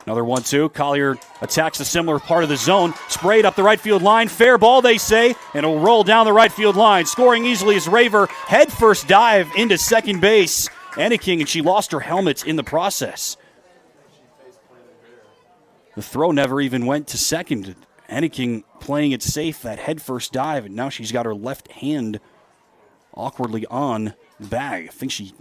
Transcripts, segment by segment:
Another 1-2. Collier attacks a similar part of the zone. Sprayed up the right field line. Fair ball, they say, and it'll roll down the right field line. Scoring easily is Raver. Head first dive into second base. Enneking, and she lost her helmet in the process. The throw never even went to second. Enneking playing it safe, that head first dive, and now she's got her left hand awkwardly on the bag. I think she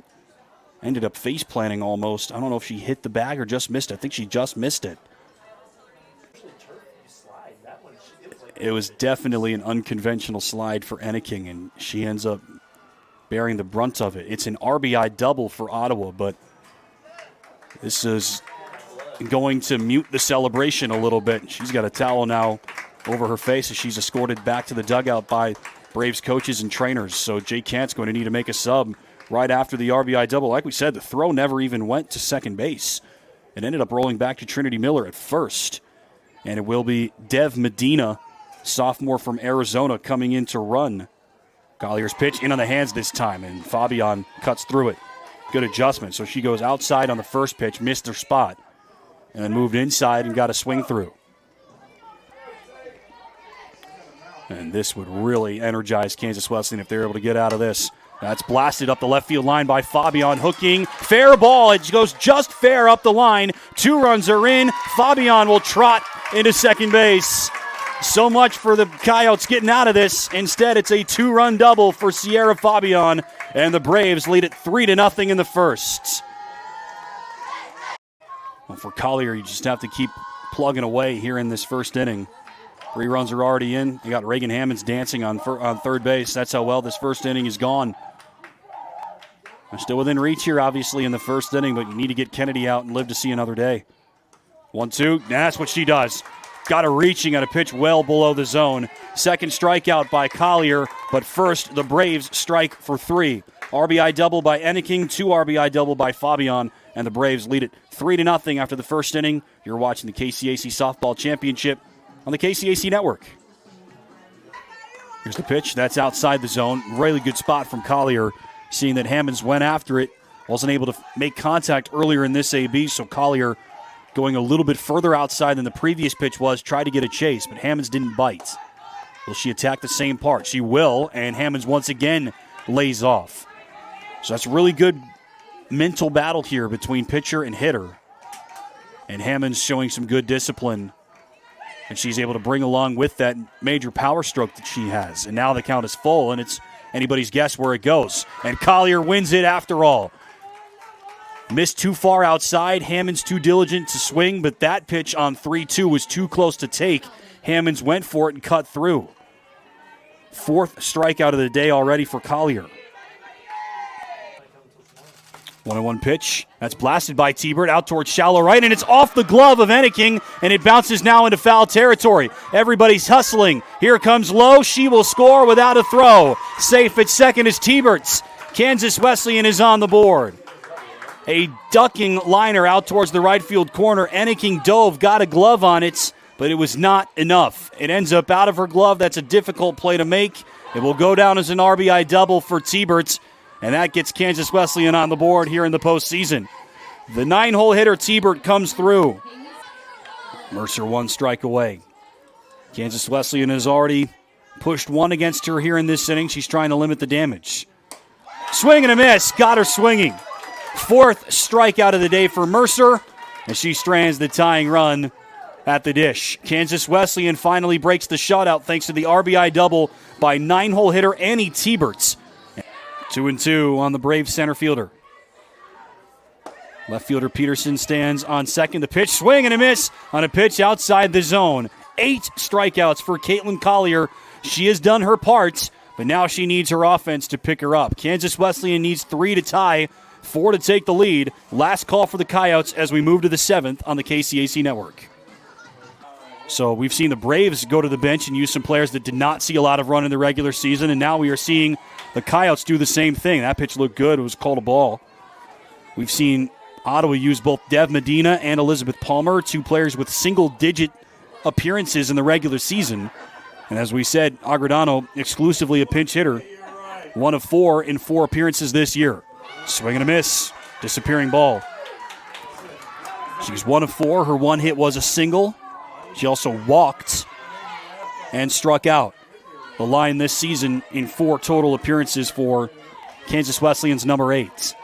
ended up face planting almost. I don't know if she hit the bag or just missed it. I think she just missed it. It was definitely an unconventional slide for Enneking, and she ends up bearing the brunt of it. It's an RBI double for Ottawa, but this is going to mute the celebration a little bit. She's got a towel now over her face as she's escorted back to the dugout by Braves coaches and trainers. So Jay Kant's going to need to make a sub right after the RBI double. Like we said, the throw never even went to second base. It ended up rolling back to Trinity Miller at first. And it will be Dev Medina, sophomore from Arizona, coming in to run. Collier's pitch in on the hands this time, and Fabian cuts through it. Good adjustment. So she goes outside on the first pitch, missed her spot, and then moved inside and got a swing through. And this would really energize Kansas Wesleyan if they're able to get out of this. That's blasted up the left field line by Fabian, hooking. Fair ball. It goes just fair up the line. 2 runs are in. Fabian will trot into second base. So much for the Coyotes getting out of this. Instead, it's a 2-run double for Sierra Fabian, and the Braves lead it 3-0 in the first. Well, for Collier, you just have to keep plugging away here in this first inning. 3 runs are already in. You got Reagan Hammonds dancing on third base. That's how well this first inning is gone. They're still within reach here, obviously, in the first inning, but you need to get Kennedy out and live to see another day. 1-2. That's what she does. Got her reaching on a pitch well below the zone. Second strikeout by Collier, but first the Braves strike for 3. RBI double by Enneking, 2 RBI double by Fabian, and the Braves lead it 3-0 after the first inning. You're watching the KCAC Softball Championship on the KCAC Network. Here's the pitch. That's outside the zone. Really good spot from Collier, seeing that Hammonds went after it. Wasn't able to make contact earlier in this AB, so Collier going a little bit further outside than the previous pitch was, tried to get a chase, but Hammonds didn't bite. Will she attack the same part? She will, and Hammonds once again lays off. So that's really good mental battle here between pitcher and hitter. And Hammonds showing some good discipline. And she's able to bring along with that major power stroke that she has. And now the count is full, and it's anybody's guess where it goes. And Collier wins it after all. Missed too far outside. Hammonds too diligent to swing, but that pitch on 3-2 was too close to take. Hammonds went for it and cut through. 4th strikeout of the day already for Collier. 1-1 pitch. That's blasted by T-Bird out towards shallow right, and it's off the glove of Enneking, and it bounces now into foul territory. Everybody's hustling. Here comes Lowe. She will score without a throw. Safe at second is T-Birds. Kansas Wesleyan is on the board. A ducking liner out towards the right field corner. Enneking dove, got a glove on it, but it was not enough. It ends up out of her glove. That's a difficult play to make. It will go down as an RBI double for T-Birds. And that gets Kansas Wesleyan on the board here in the postseason. The 9-hole hitter T-Bird comes through. Mercer 1 strike away. Kansas Wesleyan has already pushed 1 against her here in this inning. She's trying to limit the damage. Swing and a miss. Got her swinging. 4th strikeout of the day for Mercer. And she strands the tying run at the dish. Kansas Wesleyan finally breaks the shutout thanks to the RBI double by 9-hole hitter Annie T-Birds. 2-2 on the Braves center fielder. Left fielder Peterson stands on second. The pitch, swing and a miss on a pitch outside the zone. 8 strikeouts for Caitlin Collier. She has done her part, but now she needs her offense to pick her up. Kansas Wesleyan needs 3 to tie, 4 to take the lead. Last call for the Coyotes as we move to the 7th on the KCAC Network. So we've seen the Braves go to the bench and use some players that did not see a lot of run in the regular season, and now we are seeing the Coyotes do the same thing. That pitch looked good. It was called a ball. We've seen Ottawa use both Dev Medina and Elizabeth Palmer, 2 players with single-digit appearances in the regular season. And as we said, Agredano exclusively a pinch hitter. 1 of 4 in 4 appearances this year. Swing and a miss. Disappearing ball. She's 1 of 4. Her one hit was a single. She also walked and struck out. The line this season in 4 total appearances for Kansas Wesleyan's number 8.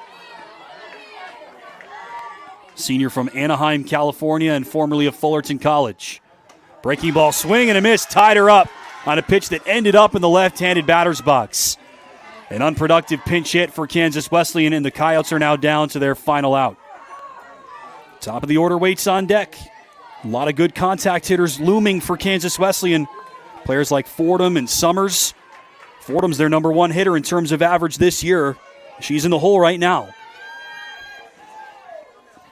Senior from Anaheim, California, and formerly of Fullerton College. Breaking ball swing and a miss, tied her up on a pitch that ended up in the left-handed batter's box. An unproductive pinch hit for Kansas Wesleyan, and the Coyotes are now down to their final out. Top of the order waits on deck. A lot of good contact hitters looming for Kansas Wesleyan. Players like Fordham and Summers. Fordham's their number 1 hitter in terms of average this year. She's in the hole right now.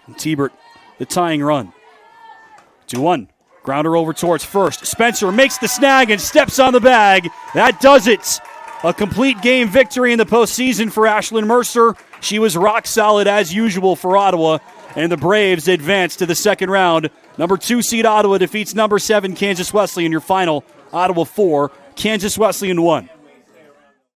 And Tebert, the tying run. 2-1. Grounder over towards first. Spencer makes the snag and steps on the bag. That does it. A complete game victory in the postseason for Ashlyn Mercer. She was rock solid as usual for Ottawa, and the Braves advance to the second round. Number 2 seed Ottawa defeats number 7 Kansas Wesleyan. Your final, Ottawa 4, Kansas Wesleyan 1.